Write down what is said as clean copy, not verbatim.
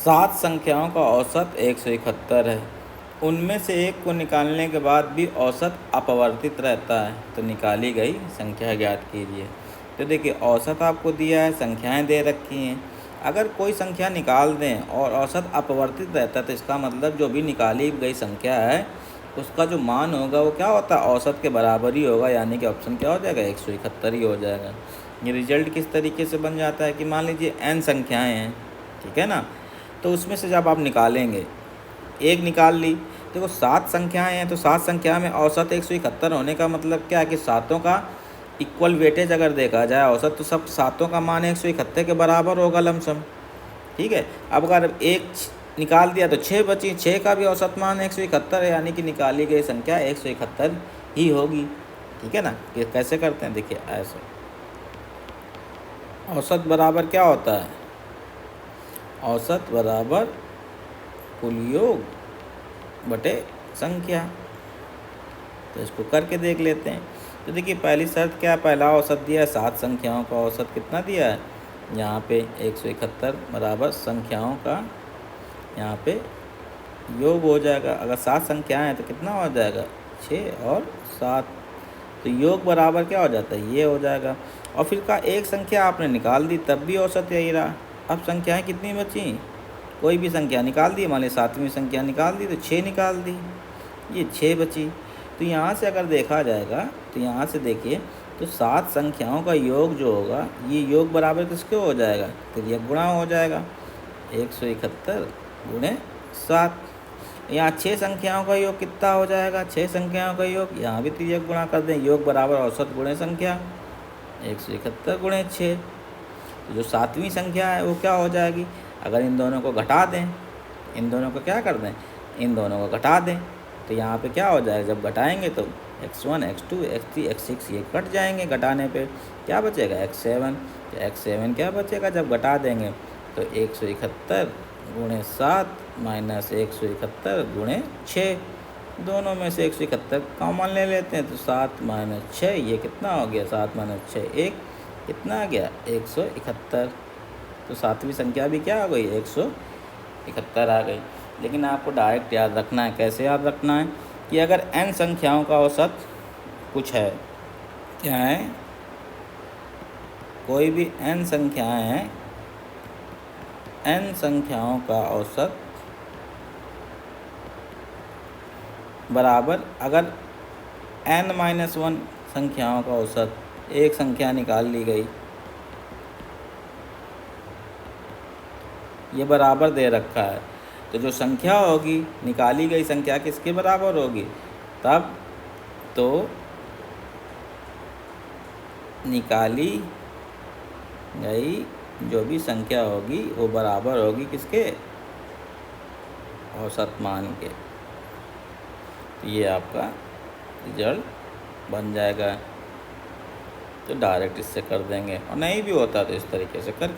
7 संख्याओं का औसत 171 है। उनमें से एक को निकालने के बाद भी औसत अपवर्तित रहता है, तो निकाली गई संख्या ज्ञात कीजिए। तो देखिए, औसत आपको दिया है, संख्याएं दे रखी हैं। अगर कोई संख्या निकाल दें और औसत अपवर्तित रहता है, तो इसका मतलब जो भी निकाली गई संख्या है उसका जो मान होगा वो क्या होता है, औसत के बराबर ही होगा, यानी कि ऑप्शन क्या हो जाएगा, 171 ही हो जाएगा। ये रिजल्ट किस तरीके से बन जाता है कि मान लीजिए n संख्याएं हैं, ठीक है ना, तो उसमें से जब आप निकालेंगे, एक निकाल ली, देखो 7 संख्याएं हैं, तो 7 संख्या में औसत 171 होने का मतलब क्या है कि सातों का इक्वल वेटेज अगर देखा जाए औसत, तो सब सातों का मान 171 के बराबर होगा लमसम, ठीक है। अब अगर एक निकाल दिया तो 6 बची, 6 का भी औसत मान 171 है, यानी कि निकाली गई संख्या 171 ही होगी, ठीक है ना। ये कैसे करते हैं, देखिए ऐसे, औसत बराबर क्या होता है, औसत बराबर कुल योग बटे संख्या। तो इसको करके देख लेते हैं। तो देखिए, पहली शर्त क्या है, पहला औसत दिया है 7 संख्याओं का औसत कितना दिया है, यहाँ पे 171 बराबर संख्याओं का यहाँ पे योग हो जाएगा। अगर 7 संख्याएं हैं तो कितना हो जाएगा, 6 और 7, तो योग बराबर क्या हो जाता है, ये हो जाएगा। और फिर का एक संख्या आपने निकाल दी, तब भी औसत यही रहा। अब संख्याएं कितनी बची, कोई भी संख्या निकाल दी, मान ली 7वीं संख्या निकाल दी, तो 6 निकाल दी, ये 6 बची। तो यहाँ से अगर देखा जाएगा, तो यहाँ से देखिए, तो 7 संख्याओं का योग जो होगा, ये योग बराबर किसके हो जाएगा, तिर्यक गुणा हो जाएगा, 171 गुणे 7। यहाँ 6 संख्याओं का योग कितना हो जाएगा, 6 संख्याओं का योग, यहाँ भी तिर्यक गुणा कर दें, योग बराबर औसत गुणे संख्या, 171 गुणे 6। तो जो 7वीं संख्या है वो क्या हो जाएगी, अगर इन दोनों को घटा दें, इन दोनों को क्या कर दें, इन दोनों को घटा दें, तो यहाँ पे क्या हो जाएगा, जब घटाएंगे तो x1 x2 x3 x6 ये कट जाएंगे, घटाने पे क्या बचेगा, x7। तो x7 क्या बचेगा जब घटा देंगे, तो 171 गुणे 7 माइनस 171 गुणे 6, दोनों में से 171 कॉमन ले लेते हैं, तो 7 माइनस 6, ये कितना हो गया, 7 माइनस 6 1, कितना आ गया, 171। तो 7वीं संख्या भी क्या हो गई, 171 आ गई। लेकिन आपको डायरेक्ट याद रखना है, कैसे याद रखना है, कि अगर n संख्याओं का औसत कुछ है, क्या है, कोई भी n संख्याएं हैं, n संख्याओं का औसत बराबर, अगर n-1 संख्याओं का औसत, एक संख्या निकाल ली गई, ये बराबर दे रखा है, तो जो संख्या होगी, निकाली गई संख्या किसके बराबर होगी, तब तो निकाली गई जो भी संख्या होगी वो बराबर होगी किसके, औसत मान के। तो ये आपका रिजल्ट बन जाएगा। तो डायरेक्ट इससे कर देंगे, और नहीं भी होता तो इस तरीके से कर